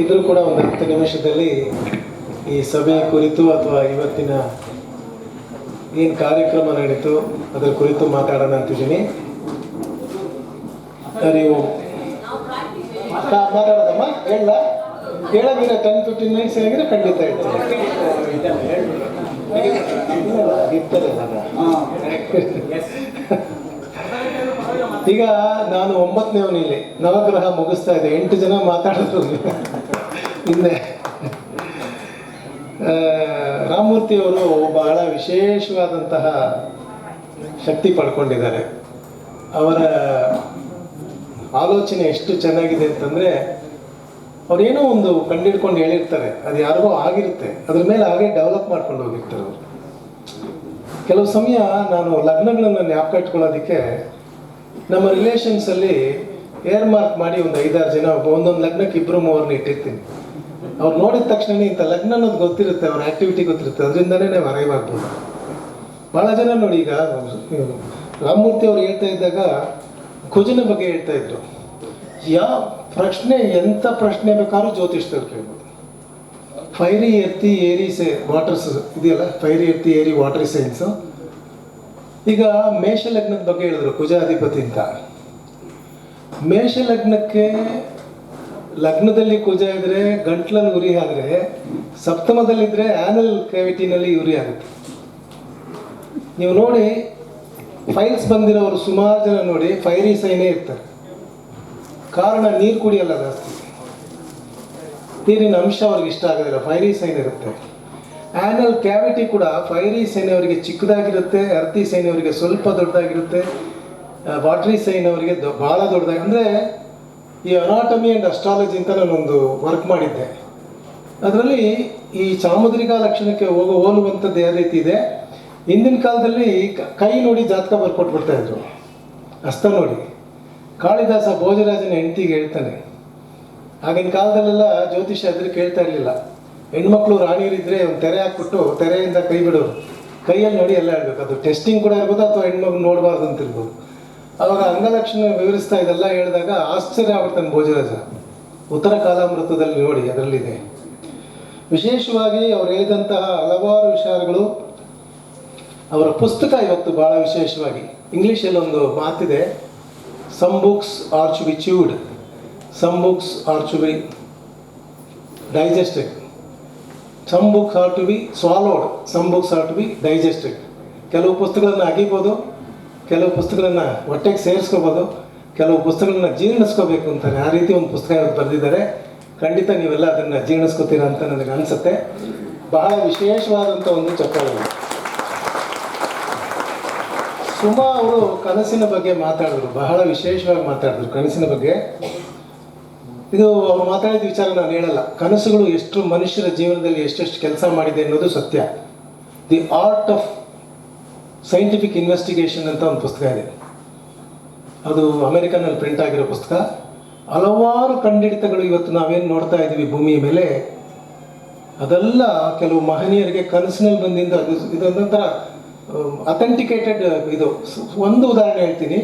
ಇದ್ರೂ ಕೂಡ ಒಂದು 10 ನಿಮಿಷದಲ್ಲಿ ಈ ಸಭೆ ಕುರಿತು ಅಥವಾ ಇವತ್ತಿನ ಏನು ಕಾರ್ಯಕ್ರಮ ನಡೀತು ಅದರ ಕುರಿತು ಮಾತಾಡೋಣ ಅಂತಿದ್ದೀನಿ. ನೀವು ಮಾತಾಡೋದಮ್ಮ ಹೇಳೋದಿರ 10-15 ಮಿನಿಟ್ಸ್ ಆಗಿದ್ರೆ ಖಂಡಿತ ಹೇಳ್ತೀನಿ. ಈಗ ನಾನು 9ನೇವನಿಲ್ಲಿ ನವಗ್ರಹ ಮುಗಿಸ್ತಾ ಇದ್ದೆ, 8 ಜನ ಮಾತಾಡಿದ್ರು. ಹಿಂದೆ ರಾಮಮೂರ್ತಿಯವರು ಬಹಳ ವಿಶೇಷವಾದಂತಹ ಶಕ್ತಿ ಪಡ್ಕೊಂಡಿದ್ದಾರೆ. ಅವರ ಆಲೋಚನೆ ಎಷ್ಟು ಚೆನ್ನಾಗಿದೆ ಅಂತಂದರೆ, ಅವ್ರೇನೋ ಒಂದು ಕಂಡಿಡ್ಕೊಂಡು ಹೇಳಿರ್ತಾರೆ, ಅದು ಯಾರಿಗೋ ಆಗಿರುತ್ತೆ, ಅದ್ರ ಮೇಲೆ ಹಾಗೆ ಡೆವಲಪ್ ಮಾಡ್ಕೊಂಡು ಹೋಗಿರ್ತಾರೆ ಅವರು. ಕೆಲವು ಸಮಯ ನಾನು ಲಗ್ನಗಳನ್ನು ಜ್ಞಾಪಕ ಇಟ್ಕೊಳ್ಳೋದಕ್ಕೆ ನಮ್ಮ ರಿಲೇಷನ್ಸಲ್ಲಿ ಏರ್ ಮಾರ್ಕ್ ಮಾಡಿ ಒಂದು 5-6 ಜನ ಒಂದೊಂದು ಲಗ್ನಕ್ಕೆ 2-3 ಇಟ್ಟಿರ್ತೀನಿ. ಅವ್ರು ನೋಡಿದ ತಕ್ಷಣ ಇಂಥ ಲಗ್ನ ಅನ್ನೋದು ಗೊತ್ತಿರುತ್ತೆ, ಅವ್ರ ಆ್ಯಕ್ಟಿವಿಟಿ ಗೊತ್ತಿರುತ್ತೆ, ಅದರಿಂದನೇ ನಾವು ಅರೈವಾಗ್ಬೋದು. ಭಾಳ ಜನ ನೋಡಿ, ಈಗ ರಾಮಮೂರ್ತಿ ಅವ್ರು ಹೇಳ್ತಾ ಇದ್ದಾಗ ಕುಜನ ಬಗ್ಗೆ ಹೇಳ್ತಾ ಇದ್ರು. ಯಾವ ಪ್ರಶ್ನೆ, ಎಂಥ ಪ್ರಶ್ನೆ ಬೇಕಾದ್ರೂ ಜ್ಯೋತಿಷ್ಯರು ಕೇಳ್ಬೋದು. ಫೈರಿ ಎರ್ತಿ ಏರಿ ವಾಟರ್ಸ್ ಇದೆಯಲ್ಲ, ಫೈರಿ ಎರ್ತಿ ಏರಿ ವಾಟರ್ ಸೈನ್ಸು. ಈಗ ಮೇಷಲಗ್ನದ ಬಗ್ಗೆ ಹೇಳಿದ್ರು, ಕುಜಾಧಿಪತಿ ಅಂತ. ಮೇಷಲಗ್ನಕ್ಕೆ ಲಗ್ನದಲ್ಲಿ ಕುಜ ಇದ್ರೆ ಗಂಟ್ಲಲ್ಲಿ ಉರಿ ಆದರೆ, ಸಪ್ತಮದಲ್ಲಿದ್ದರೆ ಆ್ಯನಲ್ ಕ್ಯಾವಿಟಿನಲ್ಲಿ ಉರಿ ಆಗುತ್ತೆ. ನೀವು ನೋಡಿ, ಫೈಲ್ಸ್ ಬಂದಿರೋರು ಸುಮಾರು ಜನ ನೋಡಿ ಫೈರಿ ಸೈನೇ ಇರ್ತಾರೆ. ಕಾರಣ ನೀರು ಕುಡಿಯಲ್ಲ ಜಾಸ್ತಿ, ನೀರಿನ ಅಂಶ ಅವ್ರಿಗೆ ಇಷ್ಟ ಆಗೋದಿಲ್ಲ, ಫೈರಿ ಸೈನ್ ಇರುತ್ತೆ. ಆ್ಯನಲ್ ಕ್ಯಾವಿಟಿ ಕೂಡ ಫೈರಿ ಸೈನ್ ಅವರಿಗೆ ಚಿಕ್ಕದಾಗಿರುತ್ತೆ, ಅರ್ತಿ ಸೈನ್ ಅವರಿಗೆ ಸ್ವಲ್ಪ ದೊಡ್ಡದಾಗಿರುತ್ತೆ, ವಾಟ್ರಿ ಸೈನ್ ಅವರಿಗೆ ಭಾಳ ದೊಡ್ಡದಾಗಿ. ಅಂದರೆ ಈ ಅನಾಟಮಿ ಆ್ಯಂಡ್ ಅಸ್ಟ್ರಾಲಜಿ ಅಂತ ನಾನೊಂದು ವರ್ಕ್ ಮಾಡಿದ್ದೆ. ಅದರಲ್ಲಿ ಈ ಸಾಮುದ್ರಿಕ ಲಕ್ಷಣಕ್ಕೆ ಹೋಲುವಂಥದ್ದು ಯಾವ ರೀತಿ ಇದೆ. ಹಿಂದಿನ ಕಾಲದಲ್ಲಿ ಕೈ ನೋಡಿ ಜಾತಕ ಬರ್ಕೊಟ್ಬಿಡ್ತಾ ಇದ್ರು, ಹಸ್ತ ನೋಡಿ. ಕಾಳಿದಾಸ ಭೋಜರಾಜನ ಹೆಂಡತಿಗೆ ಹೇಳ್ತಾನೆ, ಆಗಿನ ಕಾಲದಲ್ಲೆಲ್ಲ ಜ್ಯೋತಿಷ್ಯ ಇದ್ರೆ ಕೇಳ್ತಾ ಇರಲಿಲ್ಲ. ಹೆಣ್ಮಕ್ಳು ರಾಣಿಯರಿದ್ದರೆ ಒಂದು ತೆರೆ ಹಾಕ್ಬಿಟ್ಟು ತೆರೆಯಿಂದ ಕೈ ಬಿಡೋರು, ಕೈಯಲ್ಲಿ ನೋಡಿ ಎಲ್ಲ ಹೇಳ್ಬೇಕು. ಅದು ಟೆಸ್ಟಿಂಗ್ ಕೂಡ ಇರ್ಬೋದು, ಅಥವಾ ಹೆಣ್ಮಕ್ಳು ನೋಡಬಾರ್ದು ಅಂತ ಇರ್ಬೋದು. ಅವಾಗ ಅಂಗಲಕ್ಷಣ ವಿವರಿಸ್ತಾ ಇದೆಲ್ಲ ಹೇಳಿದಾಗ ಆಶ್ಚರ್ಯ ಆಗ್ಬಿಡ್ತಾನೆ ಭೋಜರಾಜ. ಉತ್ತರ ಕಾಲಾಮೃತದಲ್ಲಿ ನೋಡಿ, ಅದರಲ್ಲಿದೆ. ವಿಶೇಷವಾಗಿ ಅವ್ರು ಹೇಳಿದಂತಹ ಹಲವಾರು ವಿಚಾರಗಳು. ಅವರ ಪುಸ್ತಕ ಇವತ್ತು ಭಾಳ ವಿಶೇಷವಾಗಿ, ಇಂಗ್ಲೀಷಲ್ಲಿ ಒಂದು ಮಾತಿದೆ, some books are to be chewed, some books are to be digested, some books are to be swallowed, some books are to be digested. ಕೆಲವು ಪುಸ್ತಕಗಳನ್ನು ಅಗಿಬೋದು, ಕೆಲವು ಪುಸ್ತಕಗಳನ್ನು ಹೊಟ್ಟೆಗೆ ಸೇರಿಸ್ಕೋಬೋದು, ಕೆಲವು ಪುಸ್ತಕಗಳನ್ನ ಜೀರ್ಣಿಸ್ಕೋಬೇಕು ಅಂತಾರೆ. ಆ ರೀತಿ ಒಂದು ಪುಸ್ತಕ ಬರೆದಿದ್ದಾರೆ. ಖಂಡಿತ ನೀವೆಲ್ಲ ಅದನ್ನು ಜೀರ್ಣಿಸ್ಕೋತೀರಾ ಅಂತ ನನಗೆ ಅನಿಸುತ್ತೆ. ಬಹಳ ವಿಶೇಷವಾದಂಥ ಒಂದು ಚಪ್ಪಾಳೆ. ಸುಮಾ ಅವರು ಕನಸಿನ ಬಗ್ಗೆ ಮಾತಾಡಿದ್ರು, ಬಹಳ ವಿಶೇಷವಾಗಿ ಮಾತಾಡಿದ್ರು ಕನಸಿನ ಬಗ್ಗೆ. ಇದು ಅವ್ರು ಮಾತಾಡಿದ ವಿಚಾರ ನಾನು ಹೇಳಲ್ಲ. ಕನಸುಗಳು ಎಷ್ಟು ಮನುಷ್ಯರ ಜೀವನದಲ್ಲಿ ಎಷ್ಟೆಷ್ಟು ಕೆಲಸ ಮಾಡಿದೆ ಅನ್ನೋದು ಸತ್ಯ. The art of scientific investigation ಅಂತ ಒಂದು ಪುಸ್ತಕ ಇದೆ, ಅದು ಅಮೆರಿಕನಲ್ಲಿ ಪ್ರಿಂಟ್ ಆಗಿರೋ ಪುಸ್ತಕ. ಹಲವಾರು ಕಂಡಿಡಿತಗಳು ಇವತ್ತು ನಾವೇನು ನೋಡ್ತಾ ಇದ್ದೀವಿ ಭೂಮಿಯ ಮೇಲೆ, ಅದೆಲ್ಲ ಕೆಲವು ಮಹನೀಯರಿಗೆ ಕನಸಿನಲ್ಲಿ ಬಂದಿಂದ ಅದು ಇದೊಂಥರ ಅಥೆಂಟಿಕೇಟೆಡ್. ಇದು ಒಂದು ಉದಾಹರಣೆ ಹೇಳ್ತೀನಿ.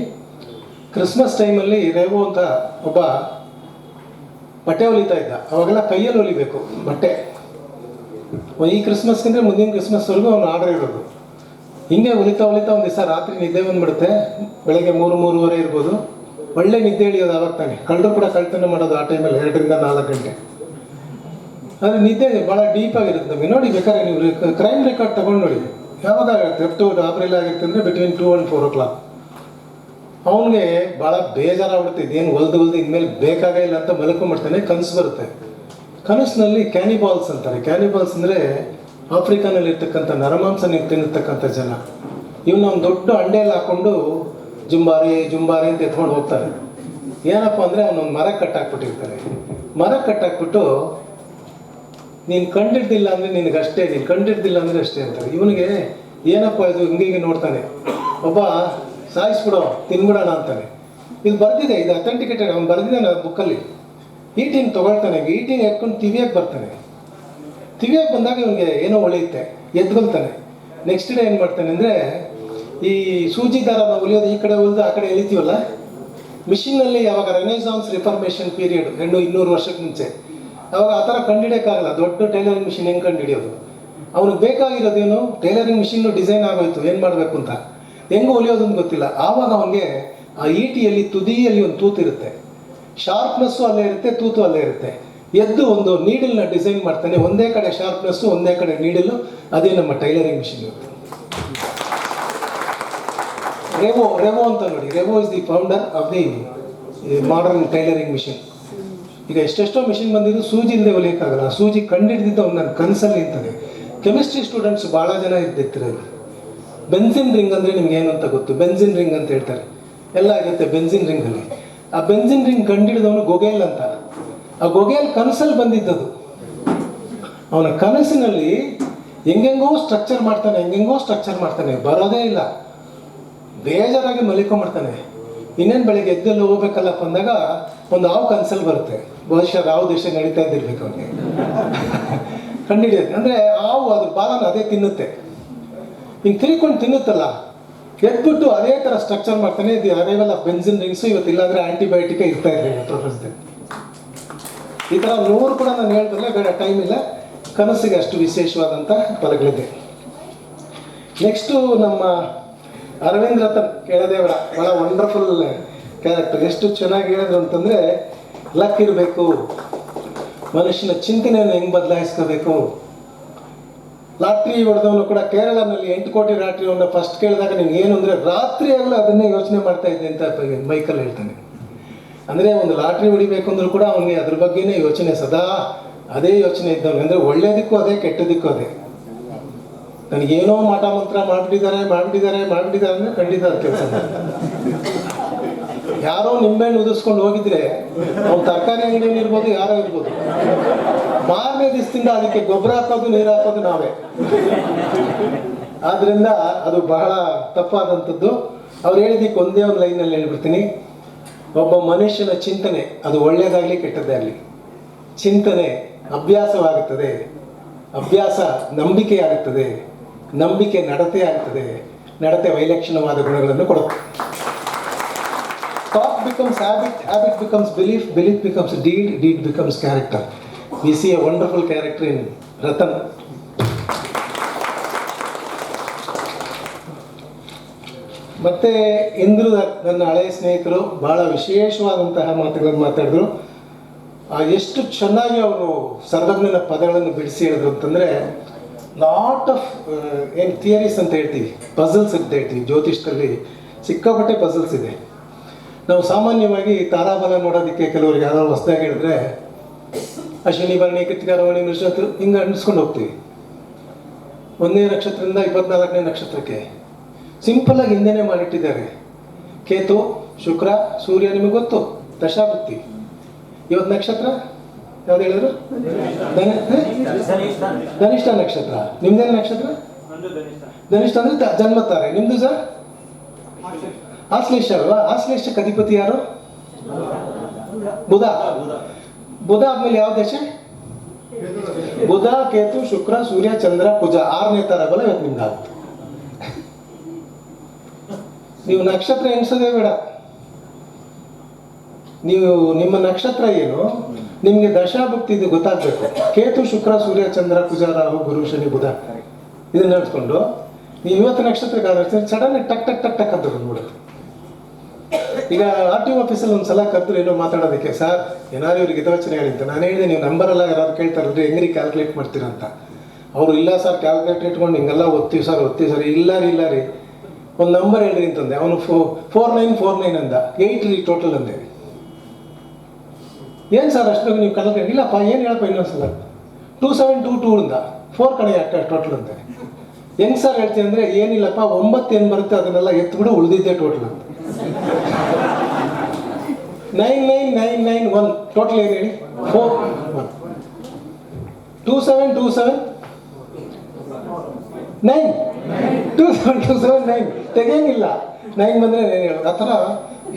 ಕ್ರಿಸ್ಮಸ್ ಟೈಮಲ್ಲಿ ರೇವೋ ಅಂತ ಒಬ್ಬ ಬಟ್ಟೆ ಹೊಲಿತಾ ಇದ್ದ. ಅವಾಗೆಲ್ಲ ಕೈಯಲ್ಲಿ ಹೊಲಿಬೇಕು ಬಟ್ಟೆ. ಈ ಕ್ರಿಸ್ಮಸ್ಗಿಂದ್ರೆ ಮುಂದಿನ ಕ್ರಿಸ್ಮಸ್ವರೆಗೂ ಅವನು ಆರ್ಡರ್ ಇರೋದು. ಹಿಂಗೆ ಹೊಲಿತಾ ಒಂದು ದಿವಸ ರಾತ್ರಿ ನಿದ್ದೆ ಬಂದುಬಿಡುತ್ತೆ. ಬೆಳಗ್ಗೆ 3-3:30 ಇರ್ಬೋದು. ಒಳ್ಳೆ ನಿದ್ದೆ ಹಿಡಿಯೋದು ಆವಾಗ ತಾನೆ. ಕಳ್ಳರು ಕೂಡ ಕಳ್ತನ ಮಾಡೋದು ಆ ಟೈಮಲ್ಲಿ 2-4 ಗಂಟೆ. ಆದರೆ ನಿದ್ದೆ ಭಾಳ ಡೀಪಾಗಿರುತ್ತೆ ನಮಗೆ. ನೋಡಿ, ಬೇಕಾದ್ರೆ ನೀವು ಕ್ರೈಮ್ ರೆಕಾರ್ಡ್ ತೊಗೊಂಡು ನೋಡಿ, ಯಾವಾಗ ಥೆಫ್ಟ್ ರಾಬರಿ ಆಗಿರುತ್ತೆ ಅಂದರೆ ಬಿಟ್ವೀನ್ 2 and 4 o'clock. ಅವನಿಗೆ ಭಾಳ ಬೇಜಾರಾಗ್ಬಿಡುತ್ತೆ, ಇದೇನು ಹೊಲ್ದು ಇನ್ಮೇಲೆ ಬೇಕಾಗೇ ಇಲ್ಲ ಅಂತ ಮಲ್ಕೊಂಡ್ಬಿಡ್ತಾನೆ. ಕನಸು ಬರುತ್ತೆ. ಕನಸಿನಲ್ಲಿ ಕ್ಯಾನಿಬಾಲ್ಸ್ ಅಂತಾರೆ. ಕ್ಯಾನಿಬಾಲ್ಸ್ ಅಂದರೆ ಆಫ್ರಿಕಾನಲ್ಲಿ ಇರ್ತಕ್ಕಂಥ ನರಮಾಂಸ ತಿನ್ನಿರ್ತಕ್ಕಂಥ ಜನ. ಇವನ್ನ ಒಂದು ದೊಡ್ಡ ಅಂಡೆಯಲ್ಲಿ ಹಾಕ್ಕೊಂಡು ಜುಂಬಾರಿ ಅಂತ ಎತ್ಕೊಂಡು ಹೋಗ್ತಾರೆ. ಏನಪ್ಪ ಅಂದರೆ ಅವನೊಂದು ಮರ ಕಟ್ಟಾಕ್ಬಿಟ್ಟಿರ್ತಾರೆ. ಮರ ಕಟ್ಟಾಕ್ಬಿಟ್ಟು, ನೀನು ಕಂಡಿಡ್ದಿಲ್ಲ ಅಂದರೆ ನಿನಗಷ್ಟೇ, ನೀನು ಕಂಡಿಡ್ದಿಲ್ಲ ಅಂದರೆ ಅಷ್ಟೇ ಅಂತಾರೆ. ಇವನಿಗೆ ಏನಪ್ಪ ಇದು ಹಿಂಗೆ ನೋಡ್ತಾನೆ. ಒಬ್ಬ ಸಾಯಿಸ್ಬಿಡೋ, ತಿನ್ಬಿಡೋಣ ಅಂತಾನೆ. ಇದು ಬರ್ದಿದೆ, ಇದು ಅಥೆಂಟಿಕೇಟೆಡ್. ಅವ್ನು ಬರ್ದಿದ್ದಾನೆ ಆ ಬುಕ್ಕಲ್ಲಿ. ಈಟಿನ ತೊಗೊಳ್ತಾನೆ, ಈಟಿನ ಎತ್ಕೊಂಡು ತಿವಿಯಕ್ಕೆ ಬರ್ತಾನೆ. ತಿವಿಯಕ್ಕೆ ಬಂದಾಗ ಇವನಿಗೆ ಏನೋ ಹೊಳೆಯುತ್ತೆ, ಎದ್ಕೊಳ್ತಾನೆ. ನೆಕ್ಸ್ಟ್ ಡೇ ಏನು ಮಾಡ್ತಾನೆ ಅಂದರೆ, ಈ ಸೂಜಿ ದಾರನ ಹೊಲಿಯೋದು ಈ ಕಡೆ ಹೊಲಿದು ಆ ಕಡೆ ಎಳಿತೀವಲ್ಲ, ಮಿಷಿನ್ನಲ್ಲಿ ಯಾವಾಗ ರೆನೆಸಾನ್ಸ್ ರಿಫಾರ್ಮೇಷನ್ ಪೀರಿಯಡ್ 200 ವರ್ಷಕ್ಕೆ ಮುಂಚೆ ಅವಾಗ ಆ ಥರ ಕಂಡುಹಿಡಿಯೋಕ್ಕಾಗಲ್ಲ. ದೊಡ್ಡ ಟೈಲರಿಂಗ್ ಮಿಷಿನ್ ಹೆಂಗೆ ಕಂಡುಹಿಡಿಯೋದು? ಅವ್ನಿಗೆ ಬೇಕಾಗಿರೋದೇನು, ಟೈಲರಿಂಗ್ ಮಿಷಿನ್ನು ಡಿಸೈನ್ ಆಗೋಯ್ತು, ಏನು ಮಾಡಬೇಕು ಅಂತ, ಹೆಂಗೆ ಹೊಲಿಯೋದು ಅಂತ ಗೊತ್ತಿಲ್ಲ. ಆವಾಗ ಅವನಿಗೆ ಆ ಈಟಿಯಲ್ಲಿ ತುದಿಯಲ್ಲಿ ಒಂದು ತೂತಿರುತ್ತೆ, ಶಾರ್ಪ್ನೆಸ್ಸು ಅಲ್ಲೇ ಇರುತ್ತೆ, ತೂತು ಅಲ್ಲೇ ಇರುತ್ತೆ. ಎದ್ದು ಒಂದು ನೀಡಲ್ನ ಡಿಸೈನ್ ಮಾಡ್ತಾನೆ, ಒಂದೇ ಕಡೆ ಶಾರ್ಪ್ನೆಸ್ಸು, ಒಂದೇ ಕಡೆ ನೀಡಲು. ಅದೇ ನಮ್ಮ ಟೈಲರಿಂಗ್ ಮಿಷಿನ್ ಇರುತ್ತೆ. ರೆವೋ ಅಂತ ನೋಡಿ, Revo is the founder of the modern tailoring machine. ಈಗ ಎಷ್ಟೆಷ್ಟೋ ಮಿಷಿನ್ ಬಂದಿದ್ದು ಸೂಜಿ ಇಲ್ಲದೆ ಹೊಲಿಯೋಕ್ಕಾಗಲ್ಲ. ಆ ಸೂಜಿ ಕಂಡಿಡಿದಿದ್ದು ಅವ್ನು ನನ್ನ ಕನಸಲ್ಲಿ ಅಂತಾನೆ. ಕೆಮಿಸ್ಟ್ರಿ ಸ್ಟೂಡೆಂಟ್ಸ್ ಭಾಳ ಜನ ಇದ್ದಿರ್ತಿರೋದು. ಬೆನ್ಸಿನ್ ರಿಂಗ್ ಅಂದರೆ ನಿಮ್ಗೆ ಏನು ಅಂತ ಗೊತ್ತು? ಬೆನ್ಸಿನ್ ರಿಂಗ್ ಅಂತ ಹೇಳ್ತಾರೆ, ಎಲ್ಲ ಆಗುತ್ತೆ ಬೆನ್ಸಿನ್ ರಿಂಗಲ್ಲಿ. ಆ ಬೆನ್ಸಿನ್ ರಿಂಗ್ ಕಂಡಿಡಿದವನು ಗೊಗೇಲ್ ಅಂತ. ಆ ಗೊಗೇಲ್ ಕನಸಲ್ಲಿ ಬಂದಿದ್ದದು. ಅವನ ಕನಸಿನಲ್ಲಿ ಹೆಂಗೆಂಗೋ ಸ್ಟ್ರಕ್ಚರ್ ಮಾಡ್ತಾನೆ, ಬರೋದೇ ಇಲ್ಲ. ಬೇಜಾರಾಗಿ ಮಲಿಕೊಂಡ್ಬಿಡ್ತಾನೆ. ಇನ್ನೇನು ಬೆಳಗ್ಗೆ ಎದ್ದೆಲ್ಲ ಹೋಗ್ಬೇಕಲ್ಲಪ್ಪ ಅಂದಾಗ ಒಂದು ಹಾವು ಕನಸಲ್ಲಿ ಬರುತ್ತೆ. ಬಹುಶಃ ರಾವು ದೇಶ ನಡೀತಾ ಇದ್ದಿರ್ಬೇಕು ಅವನಿಗೆ. ಕಂಡಿಡಿಯುತ್ತೆ ಅಂದರೆ ಹಾವು ಅದ್ರ ಬಾಲನ ಅದೇ ತಿನ್ನುತ್ತೆ, ಹಿಂಗೆ ತಿರ್ಕೊಂಡು ತಿನ್ನುತ್ತಲ್ಲ, ಎದ್ಬಿಟ್ಟು ಅದೇ ಥರ ಸ್ಟ್ರಕ್ಚರ್ ಮಾಡ್ತಾನೆ. ಇದು ಅರೈವಲ್ ಆಫ್ ಬೆನ್ಸಿನ್ ರಿಂಗ್ಸು. ಇವತ್ತು ಇಲ್ಲಾಂದರೆ ಆಂಟಿಬಯೋಟಿಕ್ ಇರ್ತಾ ಇದೆ ಪ್ರಪಂಚದಲ್ಲಿ. ಈ ಥರ 100 ಕೂಡ ನಾನು ಹೇಳ್ತಲ್ಲ, ಬೇಡ, ಟೈಮ್ ಇಲ್ಲ. ಕನಸಿಗೆ ಅಷ್ಟು ವಿಶೇಷವಾದಂಥ ಫಲಗಳಿದೆ. ನೆಕ್ಸ್ಟು ನಮ್ಮ ಅರವಿಂದ್ ರತನ್ ಕೇಳದೇವರ ಭಾಳ ವಂಡರ್ಫುಲ್ ಕ್ಯಾರೆಕ್ಟರ್. ಎಷ್ಟು ಚೆನ್ನಾಗಿ ಹೇಳಿದ್ರು ಅಂತಂದರೆ, ಲಕ್ ಇರಬೇಕು, ಮನುಷ್ಯನ ಚಿಂತನೆಯನ್ನು ಹೆಂಗೆ ಬದಲಾಯಿಸ್ಕೋಬೇಕು. ಲಾಟ್ರಿ ಹೊಡೆದವನು ಕೂಡ ಕೇರಳನಲ್ಲಿ 8 ಕೋಟಿ ಲಾಟ್ರಿಯನ್ನು ಫಸ್ಟ್ ಕೇಳಿದಾಗ ನಿಮ್ಗೆ ಏನು ಅಂದರೆ ರಾತ್ರಿಯೆಲ್ಲ ಅದನ್ನೇ ಯೋಚನೆ ಮಾಡ್ತಾ ಇದ್ದೆ ಅಂತ ಮೈಕಲ್ ಹೇಳ್ತಾನೆ. ಅಂದರೆ ಒಂದು ಲಾಟ್ರಿ ಹೊಡಿಬೇಕು ಅಂದ್ರೂ ಕೂಡ ಅವನಿಗೆ ಅದ್ರ ಬಗ್ಗೆನೇ ಯೋಚನೆ, ಸದಾ ಅದೇ ಯೋಚನೆ ಇದ್ದವನು. ಅಂದರೆ ಒಳ್ಳೇದಕ್ಕೂ ಅದೇ, ಕೆಟ್ಟದಕ್ಕೂ ಅದೇ. ನನಗೇನೋ ಮಾಟ ಮಂತ್ರ ಮಾಡಿಬಿಟ್ಟಿದ್ದಾರೆ ಅಂದರೆ ಖಂಡಿತ ಅದು ಕೆಲಸ. ಯಾರೋ ನಿಂಬೆಹಣ್ಣು ಉದಿಸ್ಕೊಂಡು ಹೋಗಿದ್ರೆ ಅವ್ನು ತರಕಾರಿ ಅಂಗಡಿಯಲ್ಲಿ ಇರ್ಬೋದು, ಯಾರೋ ಇರ್ಬೋದು, ಮಾರನೇ ದಿವಸದಿಂದ ಅದಕ್ಕೆ ಗೊಬ್ಬರ ಹಾಕೋದು, ನೀರು ಹಾಕೋದು ನಾವೇ. ಆದ್ದರಿಂದ ಅದು ಬಹಳ ತಪ್ಪಾದಂಥದ್ದು. ಅವ್ರು ಹೇಳಿದ್ದಕ್ಕೆ ಒಂದೇ ಒಂದು ಲೈನಲ್ಲಿ ಹೇಳ್ಬಿಡ್ತೀನಿ. ಒಬ್ಬ ಮನುಷ್ಯನ ಚಿಂತನೆ ಅದು ಒಳ್ಳೆಯದಾಗಲಿ ಕೆಟ್ಟದ್ದಾಗಲಿ, ಚಿಂತನೆ ಅಭ್ಯಾಸವಾಗುತ್ತದೆ, ಅಭ್ಯಾಸ ನಂಬಿಕೆ ಆಗುತ್ತದೆ, ನಂಬಿಕೆ ನಡತೆ ಆಗುತ್ತದೆ, ನಡತೆ ವೈಲಕ್ಷಣವಾದ ಗುಣಗಳನ್ನು ಕೊಡುತ್ತೆ. Thought becomes habit, habit becomes belief, belief becomes deed, deed becomes character. We see a wonderful character in Ratan. ಮತ್ತೆ ಇಂದ್ರು ನನ್ನ ಹಳೆಯ ಸ್ನೇಹಿತರು ಭಾಳ ವಿಶೇಷವಾದಂತಹ ಮಾತುಗಳನ್ನು ಮಾತಾಡಿದ್ರು. ಎಷ್ಟು ಚೆನ್ನಾಗಿ ಅವರು ಸರ್ವಜ್ಞನ ಪದಗಳನ್ನು ಬಿಡಿಸಿ ಹೇಳಿದ್ರು ಅಂತಂದರೆ, ಲಾಟ್ ಆಫ್ ಏನು ಥಿಯರೀಸ್ ಅಂತ ಹೇಳ್ತೀವಿ, ಪಝಲ್ಸ್ ಅಂತ ಹೇಳ್ತೀವಿ. ಜ್ಯೋತಿಷದಲ್ಲಿ ಸಿಕ್ಕಾಪಟ್ಟೆ ಪಝಲ್ಸ್ ಇದೆ. ನಾವು ಸಾಮಾನ್ಯವಾಗಿ ತಾರಾಬಲ ನೋಡೋದಕ್ಕೆ ಕೆಲವರಿಗೆ ಯಾರು ಹೊಸದಾಗಿ ಹೇಳಿದ್ರೆ ಅಶ್ವಿನಿ ಭರಣಿ ಕೃತಿಕಾ ರೋಹಿಣಿ ನಕ್ಷತ್ರ ಹಿಂಗೆ ಅನ್ನಿಸ್ಕೊಂಡು ಹೋಗ್ತೀವಿ. 1ನೇ ನಕ್ಷತ್ರದಿಂದ 24ನೇ ನಕ್ಷತ್ರಕ್ಕೆ ಸಿಂಪಲ್ಲಾಗಿ ಹಿಂದೆನೇ ಮಾಡಿಟ್ಟಿದ್ದಾರೆ. ಕೇತು, ಶುಕ್ರ, ಸೂರ್ಯ ನಿಮಗೆ ಗೊತ್ತು, ದಶಾಭುಕ್ತಿ. ಇವತ್ತು ನಕ್ಷತ್ರ ಯಾವ್ದು ಹೇಳಿದ್ರು? ಧನಿಷ್ಠ ನಕ್ಷತ್ರ. ನಿಮ್ದೇನು ನಕ್ಷತ್ರ? ಧನಿಷ್ಠ ಅಂದರೆ ಜನ್ಮತಾರೆ. ನಿಮ್ದು ಸರ್ ಆಶ್ಲೇಷ ಅಲ್ವಾ? ಆಶ್ಲೇಷಕ್ಕೆ ಅಧಿಪತಿ ಯಾರು? ಬುಧ. ಬುಧ ಆದ್ಮೇಲೆ ಯಾವ ದೇಶ? ಬುಧ, ಕೇತು, ಶುಕ್ರ, ಸೂರ್ಯ, ಚಂದ್ರ, ಕುಜ. 6ನೇ ತರ ಬಲ ಇವತ್ತು ನಿಮ್ಗೆ ಆಗುತ್ತೆ. ನೀವು ನಕ್ಷತ್ರ ಎಣಿಸೋದೇ ಬೇಡ. ನೀವು ನಿಮ್ಮ ನಕ್ಷತ್ರ ಏನು, ನಿಮಗೆ ದಶಾಭುಕ್ತಿ ಇದು ಗೊತ್ತಾಗಬೇಕು. ಕೇತು, ಶುಕ್ರ, ಸೂರ್ಯ, ಚಂದ್ರ, ಕುಜ, ರಾಹು, ಗುರು, ಶನಿ, ಬುಧ ಇದನ್ನ ನೆನೆಸ್ಕೊಂಡು ನೀವು ಇವತ್ತು ನಕ್ಷತ್ರಕ್ಕೆ ಸಡನ್ ಟಕ್ ಟಕ್ ಟಕ್ ಟಕ್ ಅಂತ ಬಂದ್ಬಿಡುತ್ತೆ. ಈಗ RTO ಆಫೀಸಲ್ಲಿ ಒಂದು ಸಲ ಕರೆದ್ರು ಏನೋ ಮಾತಾಡೋದಕ್ಕೆ, ಸರ್ ಏನಾದ್ರು ಇವ್ರಿಗೆ ಹಿತವಚನೆ ಹೇಳಿ ಅಂತ. ನಾನು ಹೇಳಿದೆ, ನೀವು ನಂಬರೆಲ್ಲ ಯಾರು ಕೇಳ್ತಾರಲ್ರಿ, ಹೆಂಗ್ರಿ ಕ್ಯಾಲ್ಕುಲೇಟ್ ಮಾಡ್ತೀರಾ ಅಂತ. ಅವರು ಇಲ್ಲ ಸರ್ ಕ್ಯಾಲ್ಕುಲೇಟ್ ಇಟ್ಕೊಂಡು ಹಿಂಗೆಲ್ಲ ಓದ್ತೀವಿ ಸರ್. ಇಲ್ಲ ರೀ ಒಂದು ನಂಬರ್ ಹೇಳ್ರಿ ಅಂತಂದೆ. ಅವನು 4949 ಅಂದ. 8 ರೀ ಟೋಟಲ್ ಅಂದೆ. ಏನು ಸರ್ ಅಷ್ಟು ನೀವು ಕ್ಯಾಲ್ಕುಲೇಟ್? ಇಲ್ಲಪ್ಪ ಏನು ಹೇಳಪ್ಪ ಇನ್ನೊಂದ್ಸಲ. 2722 ಅಂದ. 4 ಕಡೆ ಟೋಟಲ್ ಅಂದೆ. ಹೆಂಗೆ ಸರ್ ಹೇಳ್ತೀನಿ ಅಂದರೆ, ಏನಿಲ್ಲಪ್ಪ 9 ಏನು ಬರುತ್ತೆ ಅದನ್ನೆಲ್ಲ ಎತ್ಬಿಡು, ಉಳಿದಿದ್ದೆ ಟೋಟಲ್ ಅಂತ. 99991 ಟೋಟಲ್ ಏನು ಹೇಳಿ? 4 2727 9 2727 ತೆಗೆಯಂಗಿಲ್ಲ. 9 ಬಂದರೆ ಏನು ಹೇಳೋದು? ಆ ಥರ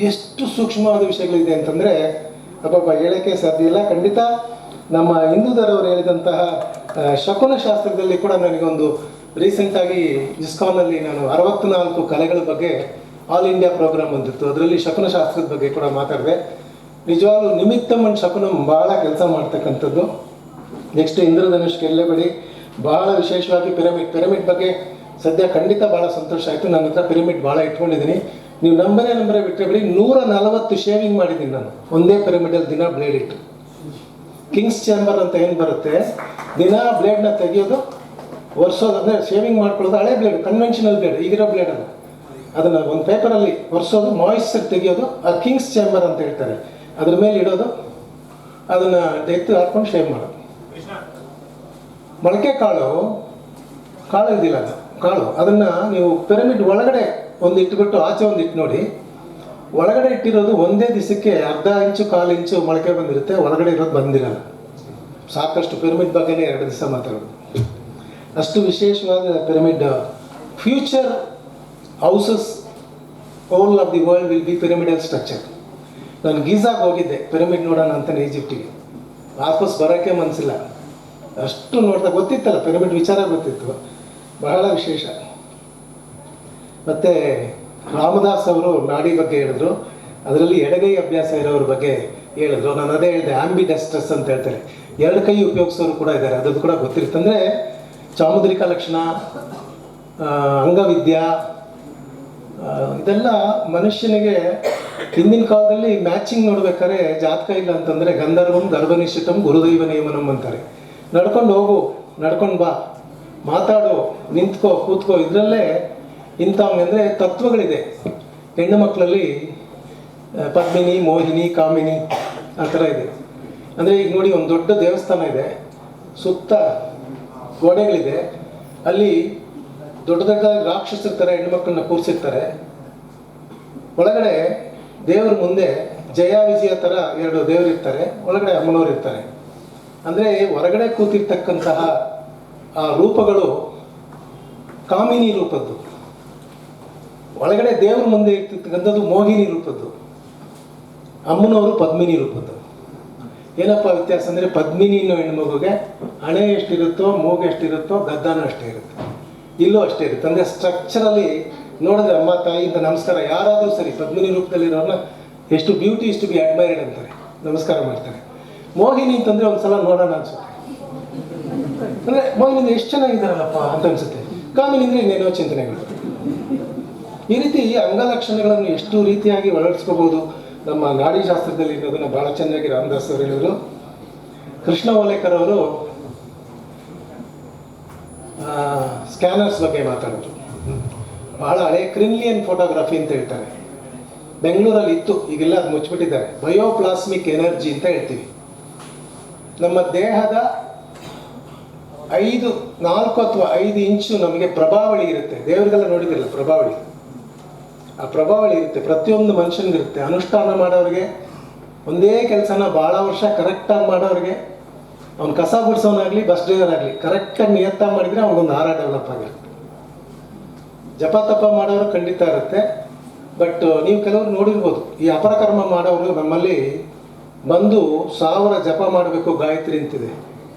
ಎಷ್ಟು ಸೂಕ್ಷ್ಮವಾದ ವಿಷಯಗಳಿದೆ ಅಂತಂದರೆ ಅಬ್ಬಬ್ಬ ಹೇಳೋಕ್ಕೆ ಸಾಧ್ಯ ಇಲ್ಲ. ಖಂಡಿತ ನಮ್ಮ ಹಿಂದೂದರವರು ಹೇಳಿದಂತಹ ಶಕುನ ಶಾಸ್ತ್ರದಲ್ಲಿ ಕೂಡ ನನಗೊಂದು ರೀಸೆಂಟಾಗಿ ಇಸ್ಕಾನಲ್ಲಿ ನಾನು 64 ಕಲೆಗಳ ಬಗ್ಗೆ ಆಲ್ ಇಂಡಿಯಾ ಪ್ರೋಗ್ರಾಮ್ ಬಂದಿತ್ತು. ಅದರಲ್ಲಿ ಶಕುನ ಶಾಸ್ತ್ರದ ಬಗ್ಗೆ ಕೂಡ ಮಾತಾಡಿದೆ. ನಿಜವಾಗ್ಲೂ ನಿಮಿತ್ತಮ್ ಅಂಡ್ ಶಕುನಂ ಭಾಳ ಕೆಲಸ ಮಾಡ್ತಕ್ಕಂಥದ್ದು. ನೆಕ್ಸ್ಟ್ ಇಂದ್ರಧನುಷ್ ಗೆಲ್ಲಬೇಡಿ. ಭಾಳ ವಿಶೇಷವಾಗಿ ಪಿರಮಿಡ್ ಬಗ್ಗೆ ಸದ್ಯ ಖಂಡಿತ ಭಾಳ ಸಂತೋಷ ಆಯಿತು. ನನ್ನ ಹತ್ರ ಪಿರಮಿಡ್ ಭಾಳ ಇಟ್ಕೊಂಡಿದ್ದೀನಿ. ನೀವು ನಂಬರೇ ಬಿಟ್ಟರೆ ಬಿಡಿ, 140 ಶೇವಿಂಗ್ ಮಾಡಿದ್ದೀನಿ ನಾನು ಒಂದೇ ಪಿರಮಿಡಲ್ಲಿ, ದಿನ ಬ್ಲೇಡ್ ಇಟ್ಟು. ಕಿಂಗ್ಸ್ ಚಾಂಬರ್ ಅಂತ ಏನು ಬರುತ್ತೆ, ದಿನ ಬ್ಲೇಡ್ನ ತೆಗೆಯೋದು, ಒರೆಸೋದು, ಅಂದರೆ ಶೇವಿಂಗ್ ಮಾಡ್ಕೊಳ್ಳೋದು. ಹಳೆ ಬ್ಲೇಡ್, ಕನ್ವೆನ್ಷನಲ್ ಬ್ಲೇಡ್, ಈಗಿರೋ ಬ್ಲೇಡ್ ಅಲ್ಲ, ಅದನ್ನು ಒಂದು ಪೇಪರಲ್ಲಿ ಒರೆಸೋದು, ಮಾಯಿಶ್ಚರ್ ತೆಗೆಯೋದು, ಅದು ಕಿಂಗ್ಸ್ ಚಾಂಬರ್ ಅಂತ ಹೇಳ್ತಾರೆ. ಅದ್ರ ಮೇಲೆ ಇಡೋದು, ಅದನ್ನು ಎತ್ತು ಹಾಕ್ಕೊಂಡು ಶೇವ್ ಮಾಡೋದು. ಮೊಳಕೆ ಕಾಳು ಇದಿಲ್ಲ, ಅದು ಕಾಳು, ಅದನ್ನು ನೀವು ಪಿರಮಿಡ್ ಒಳಗಡೆ ಒಂದು ಇಟ್ಬಿಟ್ಟು ಆಚೆ ಒಂದು ಇಟ್ಟು ನೋಡಿ. ಒಳಗಡೆ ಇಟ್ಟಿರೋದು ಒಂದೇ ದಿವಸಕ್ಕೆ ಅರ್ಧ ಇಂಚು 1/4 ಇಂಚು ಮೊಳಕೆ ಬಂದಿರುತ್ತೆ, ಒಳಗಡೆ ಇರೋದು ಬಂದಿರಲ್ಲ. ಸಾಕಷ್ಟು ಪಿರಮಿಡ್ ಬಗ್ಗೆನೇ 2 ದಿವಸ ಮಾತಾಡೋದು. ಅಷ್ಟು ವಿಶೇಷವಾದ pyramid. Future houses all of the world will be pyramidal structure. ನಾನು ಗೀಝಾಗೆ ಹೋಗಿದ್ದೆ ಪಿರಮಿಡ್ ನೋಡೋಣ ಅಂತ, ಈಜಿಪ್ಟಿಗೆ. ವಾಪಸ್ ಬರೋಕ್ಕೆ ಮನಸ್ಸಿಲ್ಲ, ಅಷ್ಟು ನೋಡ್ತಾ. ಗೊತ್ತಿತ್ತಲ್ಲ ಪಿರಮಿಡ್ ವಿಚಾರ ಗೊತ್ತಿತ್ತು, ಬಹಳ ವಿಶೇಷ. ಮತ್ತು ರಾಮದಾಸ್ ಅವರು ನಾಡಿ ಬಗ್ಗೆ ಹೇಳಿದ್ರು, ಅದರಲ್ಲಿ ಎಡಗೈ ಅಭ್ಯಾಸ ಇರೋರ ಬಗ್ಗೆ ಹೇಳಿದ್ರು. ನಾನು ಅದೇ ಹೇಳಿದೆ, ಆಂಬಿಡೆಸ್ಟ್ರಸ್ ಅಂತ ಹೇಳ್ತಾರೆ, 2 ಕೈ ಉಪಯೋಗಿಸೋರು ಕೂಡ ಇದ್ದಾರೆ, ಅದು ಕೂಡ ಗೊತ್ತಿರುತ್ತೆ. ಅಂದರೆ ಚಾಮುದ್ರಿಕ ಲಕ್ಷಣ, ಅಂಗವಿದ್ಯಾ, ಇದೆಲ್ಲ ಮನುಷ್ಯನಿಗೆ ಹಿಂದಿನ ಕಾಲದಲ್ಲಿ ಮ್ಯಾಚಿಂಗ್ ನೋಡ್ಬೇಕಾದ್ರೆ ಜಾತಕ ಇಲ್ಲ ಅಂತಂದರೆ ಗಂಧರ್ವಂ ಗರ್ಭನಿಶ್ಚಿತಂ ಗುರುದೈವ ನಿಯಮನಂ ಅಂತಾರೆ. ನಡ್ಕೊಂಡು ಹೋಗು, ನಡ್ಕೊಂಡು ಬಾ, ಮಾತಾಡು, ನಿಂತ್ಕೋ, ಕೂತ್ಕೋ, ಇದರಲ್ಲೇ ಇಂಥವಂದರೆ ತತ್ವಗಳಿದೆ. ಹೆಣ್ಣು ಮಕ್ಕಳಲ್ಲಿ ಪದ್ಮಿನಿ, ಮೋಹಿನಿ, ಕಾಮಿನಿ ಆ ಥರ ಇದೆ. ಅಂದರೆ ಈಗ ನೋಡಿ, ಒಂದು ದೊಡ್ಡ ದೇವಸ್ಥಾನ ಇದೆ, ಸುತ್ತ ಗೋಡೆಗಳಿದೆ, ಅಲ್ಲಿ ದೊಡ್ಡ ದೊಡ್ಡ ರಾಕ್ಷಸರ ಥರ ಹೆಣ್ಮಕ್ಳನ್ನ ಕೂರಿಸಿರ್ತಾರೆ. ಒಳಗಡೆ ದೇವ್ರ ಮುಂದೆ ಜಯ ವಿಜಯ ಥರ 2 ದೇವರು ಇರ್ತಾರೆ, ಒಳಗಡೆ ಅಮ್ಮನವ್ರು ಇರ್ತಾರೆ. ಅಂದರೆ ಹೊರಗಡೆ ಕೂತಿರ್ತಕ್ಕಂತಹ ಆ ರೂಪಗಳು ಕಾಮಿನಿ ರೂಪದ್ದು, ಒಳಗಡೆ ದೇವ್ರ ಮುಂದೆ ಇರ್ತಕ್ಕಂಥದ್ದು ಮೋಹಿನಿ ರೂಪದ್ದು, ಅಮ್ಮನವರು ಪದ್ಮಿನಿ ರೂಪದ್ದು. ಏನಪ್ಪ ವ್ಯತ್ಯಾಸ ಅಂದರೆ, ಪದ್ಮಿನಿ ಅನ್ನೋ ಹೆಣ್ಮಗುಗೆ ಹಣೆ ಎಷ್ಟಿರುತ್ತೋ, ಮೂಗು ಎಷ್ಟಿರುತ್ತೋ, ಗದ್ದಾನ ಅಷ್ಟೇ ಇರುತ್ತೆ, ಇಲ್ಲೂ ಅಷ್ಟೇ ಇರುತ್ತೆ. ಅಂದರೆ ಸ್ಟ್ರಕ್ಚರಲ್ಲಿ ನೋಡಿದ್ರೆ ಅಮ್ಮ ತಾಯಿಯಿಂದ ನಮಸ್ಕಾರ, ಯಾರಾದರೂ ಸರಿ ಪದ್ಮಿನಿ ರೂಪದಲ್ಲಿರೋರನ್ನ ಎಷ್ಟು ಬ್ಯೂಟಿ ಇಷ್ಟು ಬಿ ಅಡ್ಮೈರ್ಡ್ ಅಂತಾರೆ, ನಮಸ್ಕಾರ ಮಾಡ್ತಾರೆ. ಮೋಹಿನಿ ಅಂತಂದರೆ ಒಂದು ಸಲ ನೋಡೋಣ ಅನ್ಸುತ್ತೆ, ಅಂದರೆ ಮೋಹಿನಿಂದ ಎಷ್ಟು ಚೆನ್ನಾಗಿದ್ದಾರಲ್ಲಪ್ಪ ಅಂತ ಅನ್ಸುತ್ತೆ. ಕಾಮಿನಿ ಅಂದರೆ ಇನ್ನೇನೋ ಚಿಂತನೆಗಳು. ಈ ರೀತಿ ಅಂಗಲಕ್ಷಣಗಳನ್ನು ಎಷ್ಟು ರೀತಿಯಾಗಿ ಅಳವಡಿಸ್ಕೋಬೋದು ನಮ್ಮ ನಾಡಿಶಾಸ್ತ್ರದಲ್ಲಿ ಅನ್ನೋದನ್ನು ಭಾಳ ಚೆನ್ನಾಗಿ ರಾಮದಾಸ್ ಅವರು ಹೇಳಿದರು. ಕೃಷ್ಣ ಓಲೇಕರ್ ಅವರು ಸ್ಕ್ಯಾನರ್ಸ್ ಬಗ್ಗೆ ಮಾತಾಡೋದು. ಭಾಳ ಹಳೆ ಕ್ರಿನ್ಲಿಯನ್ ಫೋಟೋಗ್ರಫಿ ಅಂತ ಹೇಳ್ತಾರೆ, ಬೆಂಗಳೂರಲ್ಲಿ ಇತ್ತು, ಈಗೆಲ್ಲ ಅದು ಮುಚ್ಚಿಬಿಟ್ಟಿದ್ದಾರೆ. ಬಯೋಪ್ಲಾಸ್ಮಿಕ್ ಎನರ್ಜಿ ಅಂತ ಹೇಳ್ತೀವಿ. ನಮ್ಮ ದೇಹದ 4 ಅಥವಾ 5 ಇಂಚು ನಮಗೆ ಪ್ರಭಾವಳಿ ಇರುತ್ತೆ. ದೇವರಿಗೆಲ್ಲ ನೋಡಿದಿರಲ್ಲ ಪ್ರಭಾವಳಿ, ಆ ಪ್ರಭಾವಳಿ ಇರುತ್ತೆ, ಪ್ರತಿಯೊಂದು ಮನುಷ್ಯನಿಗಿರುತ್ತೆ. ಅನುಷ್ಠಾನ ಮಾಡೋರಿಗೆ, ಒಂದೇ ಕೆಲಸನ ಭಾಳ ವರ್ಷ ಕರೆಕ್ಟಾಗಿ ಮಾಡೋರಿಗೆ, ಅವ್ನು ಕಸ ಗುಡಿಸೋನಾಗಲಿ ಬಸ್ ಡ್ರೈವರ್ ಆಗಲಿ, ಕರೆಕ್ಟಾಗಿ ನಿಯತ್ತಾಗಿ ಮಾಡಿದರೆ ಅವನಿಗೊಂದು ಆಹಾರ ಡೆವಲಪ್ ಆಗಿರುತ್ತೆ. ಜಪ ತಪ ಮಾಡೋರು ಖಂಡಿತ ಇರುತ್ತೆ. ಬಟ್ ನೀವು ಕೆಲವರು ನೋಡಿರ್ಬೋದು, ಈ ಅಪರಕರ್ಮ ಮಾಡೋರು ನಮ್ಮಲ್ಲಿ ಬಂದು 1000 ಜಪ ಮಾಡಬೇಕು ಗಾಯತ್ರಿ ಅಂತಿದೆ.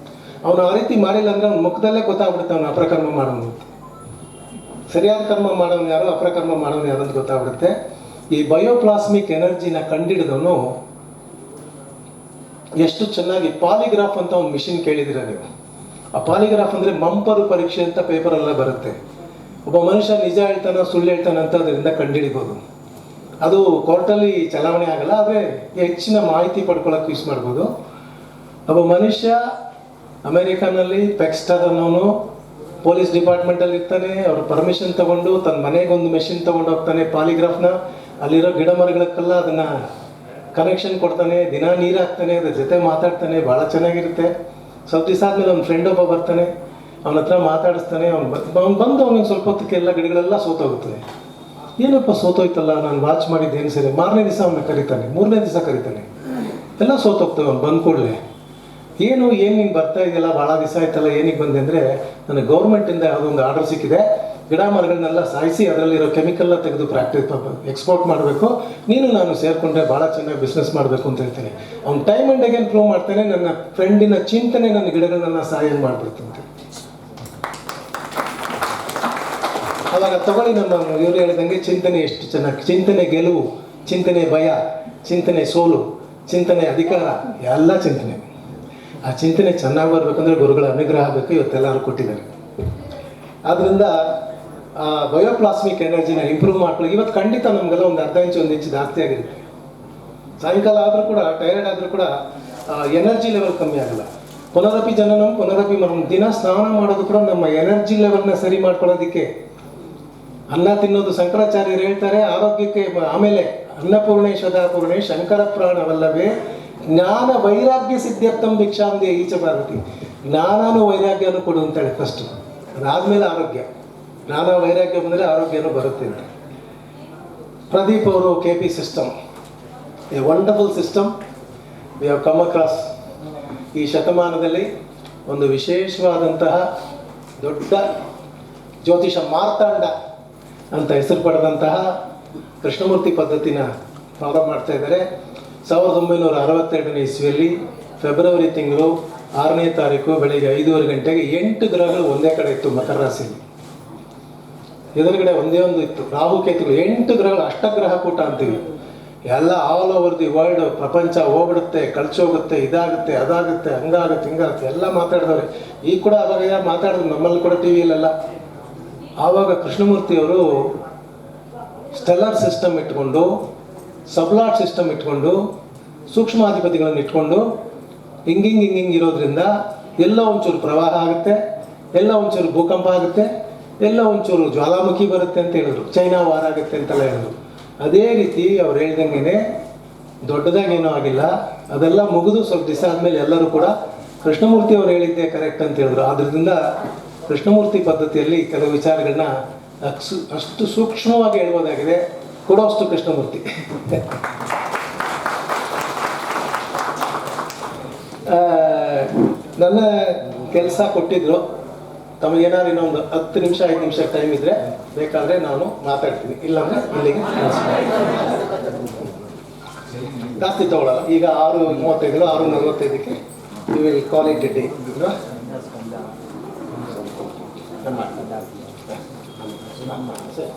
ಅವನು ಆ ರೀತಿ ಮಾಡಿಲ್ಲ ಅಂದರೆ ಅವ್ನ ಮುಖದಲ್ಲೇ ಗೊತ್ತಾಗ್ಬಿಡುತ್ತೆ ಅವನು ಅಪರಕರ್ಮ ಮಾಡೋನು ಅಂತ. ಸರಿಯಾದ ಕರ್ಮ ಮಾಡೋನು ಯಾರು, ಅಪರಕರ್ಮ ಮಾಡೋನು ಯಾರು ಅಂತ ಗೊತ್ತಾಗ್ಬಿಡುತ್ತೆ. ಈ ಬಯೋಪ್ಲಾಸ್ಮಿಕ್ ಎನರ್ಜಿನ ಕಂಡಿಡಿದವನು ಎಷ್ಟು ಚೆನ್ನಾಗಿ, ಪಾಲಿಗ್ರಾಫ್ ಅಂತ ಒಂದು ಮಿಷಿನ್ ಕೇಳಿದಿರ ನೀವು. ಆ ಪಾಲಿಗ್ರಾಫ್ ಅಂದರೆ ಮಂಪರು ಪರೀಕ್ಷೆ ಅಂತ ಪೇಪರೆಲ್ಲ ಬರುತ್ತೆ. ಒಬ್ಬ ಮನುಷ್ಯ ನಿಜ ಹೇಳ್ತಾನೋ ಸುಳ್ಳು ಹೇಳ್ತಾನೆ ಅಂತ ಅದರಿಂದ ಕಂಡುಹಿಡಿಬೋದು. ಅದು ಕೋರ್ಟಲ್ಲಿ ಚಲಾವಣೆ ಆಗಲ್ಲ, ಆದರೆ ಹೆಚ್ಚಿನ ಮಾಹಿತಿ ಪಡ್ಕೊಳ್ಳೋಕೆ ಯೂಸ್ ಮಾಡ್ಬೋದು. ಒಬ್ಬ ಮನುಷ್ಯ ಅಮೇರಿಕಾನಲ್ಲಿ ಪೆಕ್ಸ್ಟರ್ ಅನ್ನೋನು ಪೊಲೀಸ್ ಡಿಪಾರ್ಟ್ಮೆಂಟಲ್ಲಿ ಇರ್ತಾನೆ. ಅವ್ರ ಪರ್ಮಿಷನ್ ತೊಗೊಂಡು ತನ್ನ ಮನೆಗೊಂದು ಮೆಷಿನ್ ತೊಗೊಂಡು ಹೋಗ್ತಾನೆ, ಪಾಲಿಗ್ರಾಫ್ನ. ಅಲ್ಲಿರೋ ಗಿಡ ಮರಗಳಕ್ಕೆಲ್ಲ ಅದನ್ನು ಕನೆಕ್ಷನ್ ಕೊಡ್ತಾನೆ, ದಿನ ನೀರು ಹಾಕ್ತಾನೆ, ಅದ್ರ ಜೊತೆ ಮಾತಾಡ್ತಾನೆ, ಭಾಳ ಚೆನ್ನಾಗಿರುತ್ತೆ. ಸ್ವಲ್ಪ ದಿವಸ ಆದಮೇಲೆ ಅವ್ನ ಫ್ರೆಂಡ್ ಒಬ್ಬ ಬರ್ತಾನೆ, ಅವನ ಹತ್ರ ಮಾತಾಡಿಸ್ತಾನೆ. ಅವ್ನು ಬಂದು ಅವನಿಗೆ ಸ್ವಲ್ಪ ಹೊತ್ತಿಗೆಲ್ಲ ಗಿಡಗಳೆಲ್ಲ ಸೋತೋಗುತ್ತದೆ. ಏನಪ್ಪ ಸೋತೋಯ್ತಲ್ಲ, ನಾನು ವಾಚ್ ಮಾಡಿದ್ದೇನು ಸರಿ. ಮಾರನೇ ದಿವಸ ಅವನ್ನ ಕರೀತಾನೆ, 3ನೇ ದಿವಸ ಕರೀತಾನೆ, ಎಲ್ಲ ಸೋತೋಗ್ತವೆ. ಅವ್ನು ಬಂದು ಕೂಡಲೇ ಏನು ನಿಂಗೆ ಬರ್ತಾ ಇದೆಯಲ್ಲ, ಭಾಳ ದಿವಸ ಆಯ್ತಲ್ಲ, ಏನಿಗೆ ಬಂದೆ ಅಂದರೆ, ನನಗೆ ಗೌರ್ಮೆಂಟಿಂದ ಯಾವುದೋ ಒಂದು ಆರ್ಡರ್ ಸಿಕ್ಕಿದೆ, ಗಿಡ ಮರಗಳನ್ನೆಲ್ಲ ಸಾಯಿಸಿ ಅದರಲ್ಲಿರೋ ಕೆಮಿಕಲ್ನ ತೆಗೆದು ಎಕ್ಸ್ಪೋರ್ಟ್ ಮಾಡಬೇಕು, ನೀನು ನಾನು ಸೇರಿಕೊಂಡ್ರೆ ಭಾಳ ಚೆನ್ನಾಗಿ ಬಿಸ್ನೆಸ್ ಮಾಡಬೇಕು ಅಂತ ಹೇಳ್ತೇನೆ. ಅವ್ನು ಟೈಮ್ ಆ್ಯಂಡ್ ಅಗೇನ್ ಪ್ರೂವ್ ಮಾಡ್ತಾನೆ, ನನ್ನ ಫ್ರೆಂಡಿನ ಚಿಂತನೆ ನನ್ನ ಗಿಡಗಳನ್ನೆಲ್ಲ ಸಹಾಯ ಮಾಡಿಬಿಡ್ತಂತೆ. ಅವಾಗ ತಗೊಳ್ಳಿ, ನಮ್ಮ ಇವರು ಹೇಳಿದಂಗೆ ಚಿಂತನೆ ಎಷ್ಟು ಚೆನ್ನಾಗಿ, ಚಿಂತನೆ ಗೆಲುವು, ಚಿಂತನೆ ಭಯ, ಚಿಂತನೆ ಸೋಲು, ಚಿಂತನೆ ಅಧಿಕಾರ, ಎಲ್ಲ ಚಿಂತನೆ. ಆ ಚಿಂತನೆ ಚೆನ್ನಾಗಿ ಬರಬೇಕಂದ್ರೆ ಗುರುಗಳ ಅನುಗ್ರಹ ಬೇಕು, ಇವತ್ತೆಲ್ಲರೂ ಕೊಟ್ಟಿದ್ದಾರೆ. ಆದ್ದರಿಂದ ಬಯೋಪ್ಲಾಸ್ಮಿಕ್ ಎನರ್ಜಿನ ಇಂಪ್ರೂವ್ ಮಾಡ್ಕೊಳ್ಳಿ. ಇವತ್ತು ಖಂಡಿತ ನಮಗೆಲ್ಲ ಒಂದು ಅರ್ಧ ಇಂಚು 1 ಇಂಚು ಜಾಸ್ತಿ ಆಗಿರುತ್ತೆ. ಸಾಯಂಕಾಲ ಆದರೂ ಕೂಡ ಟೈರ್ಡ್ ಆದರೂ ಕೂಡ ಎನರ್ಜಿ ಲೆವೆಲ್ ಕಮ್ಮಿ ಆಗಲ್ಲ. ಪುನರಪಿ ಜನನಂ ಪುನರಪಿ ಮರಣಂ. ದಿನ ಸ್ನಾನ ಮಾಡೋದು ಕೂಡ ನಮ್ಮ ಎನರ್ಜಿ ಲೆವೆಲ್ನ ಸರಿ ಮಾಡ್ಕೊಳ್ಳೋದಕ್ಕೆ. ಅನ್ನ ತಿನ್ನೋದು ಶಂಕರಾಚಾರ್ಯರು ಹೇಳ್ತಾರೆ ಆರೋಗ್ಯಕ್ಕೆ. ಆಮೇಲೆ ಅನ್ನಪೂರ್ಣೆ ಸದಾಪೂರ್ಣೆ ಶಂಕರ ಪ್ರಾಣವಲ್ಲವೇ ಜ್ಞಾನ ವೈರಾಗ್ಯ ಸಿದ್ಧಾರ್ಥಂ ಭಿಕ್ಷಾಂದೆ ಈಚ ಪಾರ್ವತಿ. ಜ್ಞಾನನೂ ವೈರಾಗ್ಯನೂ ಕೊಡು ಅಂತೇಳಿ ಫಸ್ಟ್, ಅದಾದಮೇಲೆ ಆರೋಗ್ಯ. ಜ್ಞಾನ ವೈರಾಗ್ಯ ಬಂದರೆ ಆರೋಗ್ಯನೂ ಬರುತ್ತೆ ಅಂತ. ಪ್ರದೀಪ್ ಅವರು KP system, A wonderful system we have come across. ಈ ಶತಮಾನದಲ್ಲಿ ಒಂದು ವಿಶೇಷವಾದಂತಹ ದೊಡ್ಡ ಜ್ಯೋತಿಷ ಮಾರ್ತಾಂಡ ಅಂತ ಹೆಸರು ಪಡೆದಂತಹ ಕೃಷ್ಣಮೂರ್ತಿ ಪದ್ಧತಿನ ಪ್ರಾರಂಭ ಮಾಡ್ತಾ ಇದ್ದಾರೆ. 1962ನೇ ಇಸ್ವಿಯಲ್ಲಿ ಫೆಬ್ರವರಿ ತಿಂಗಳು 6ನೇ ತಾರೀಕು ಬೆಳಿಗ್ಗೆ 5:30 ಗಂಟೆಗೆ 8 ಗ್ರಹಗಳು ಒಂದೇ ಕಡೆ ಇತ್ತು ಮಕರ ರಾಶಿಯಲ್ಲಿ. ಎದುರುಗಡೆ ಒಂದೇ ಒಂದು ಇತ್ತು ರಾಹುಕೇತುಗಳು. 8 ಗ್ರಹಗಳು, ಅಷ್ಟಗ್ರಹ ಕೂಟ ಅಂತೀವಿ. ಎಲ್ಲ ಆಲ್ ಓವರ್ ದಿ ವರ್ಲ್ಡ್, ಪ್ರಪಂಚ ಹೋಗ್ಬಿಡುತ್ತೆ, ಕಳ್ಚೋಗುತ್ತೆ, ಇದಾಗುತ್ತೆ, ಅದಾಗುತ್ತೆ, ಹಂಗಾಗುತ್ತೆ, ಹಿಂಗಾಗುತ್ತೆ ಎಲ್ಲ ಮಾತಾಡಿದವ್ರೆ. ಈಗ ಕೂಡ ಅವಾಗ ಮಾತಾಡಿದ್ರು ನಮ್ಮಲ್ಲಿ ಕೂಡ ಟಿ ವಿಯಲ್ಲೆಲ್ಲ. ಆವಾಗ ಕೃಷ್ಣಮೂರ್ತಿಯವರು ಸ್ಟೆಲ್ಲರ್ ಸಿಸ್ಟಮ್ ಇಟ್ಕೊಂಡು, ಸಬ್ಲಾಟ್ ಸಿಸ್ಟಮ್ ಇಟ್ಕೊಂಡು, ಸೂಕ್ಷ್ಮಾಧಿಪತಿಗಳನ್ನು ಇಟ್ಕೊಂಡು ಹಿಂಗಿಂಗ್ ಇರೋದ್ರಿಂದ ಎಲ್ಲ ಒಂಚೂರು ಪ್ರವಾಹ ಆಗುತ್ತೆ, ಎಲ್ಲ ಒಂಚೂರು ಭೂಕಂಪ ಆಗುತ್ತೆ, ಎಲ್ಲ ಒಂಚೂರು ಜ್ವಾಲಾಮುಖಿ ಬರುತ್ತೆ ಅಂತ ಹೇಳಿದ್ರು. ಚೈನಾ ವಾರ ಆಗುತ್ತೆ ಅಂತೆಲ್ಲ ಹೇಳಿದ್ರು. ಅದೇ ರೀತಿ ಅವ್ರು ಹೇಳ್ದಂಗೆ ದೊಡ್ಡದಾಗೇನೂ ಆಗಿಲ್ಲ. ಅದೆಲ್ಲ ಮುಗಿದು ಸ್ವಲ್ಪ ದಿವಸ ಆದಮೇಲೆ ಎಲ್ಲರೂ ಕೂಡ ಕೃಷ್ಣಮೂರ್ತಿ ಅವ್ರು ಹೇಳಿದ್ದೆ ಕರೆಕ್ಟ್ ಅಂತ ಹೇಳಿದ್ರು. ಆದ್ದರಿಂದ ಕೃಷ್ಣಮೂರ್ತಿ ಪದ್ಧತಿಯಲ್ಲಿ ಕೆಲವು ವಿಚಾರಗಳನ್ನ ಅಷ್ಟು ಸೂಕ್ಷ್ಮವಾಗಿ ಹೇಳ್ಬೋದಾಗಿದೆ. ಕೊಡೋಷ್ಟು ಕೃಷ್ಣಮೂರ್ತಿ. ನನ್ನ ಕೆಲಸ ಕೊಟ್ಟಿದ್ರು, ತಮಗೇನಾದ್ರು ಇನ್ನೊಂದು 10 ನಿಮಿಷ 5 ನಿಮಿಷ ಟೈಮ್ ಇದ್ದರೆ ಬೇಕಾದರೆ ನಾನು ಮಾತಾಡ್ತೀನಿ, ಇಲ್ಲಾಂದರೆ ಇಲ್ಲಿಗೆ ಜಾಸ್ತಿ ತಗೊಳ್ಳಲ್ಲ. ಈಗ 6:35 6:45ಕ್ಕೆ you will call it a day. ಸರಿ.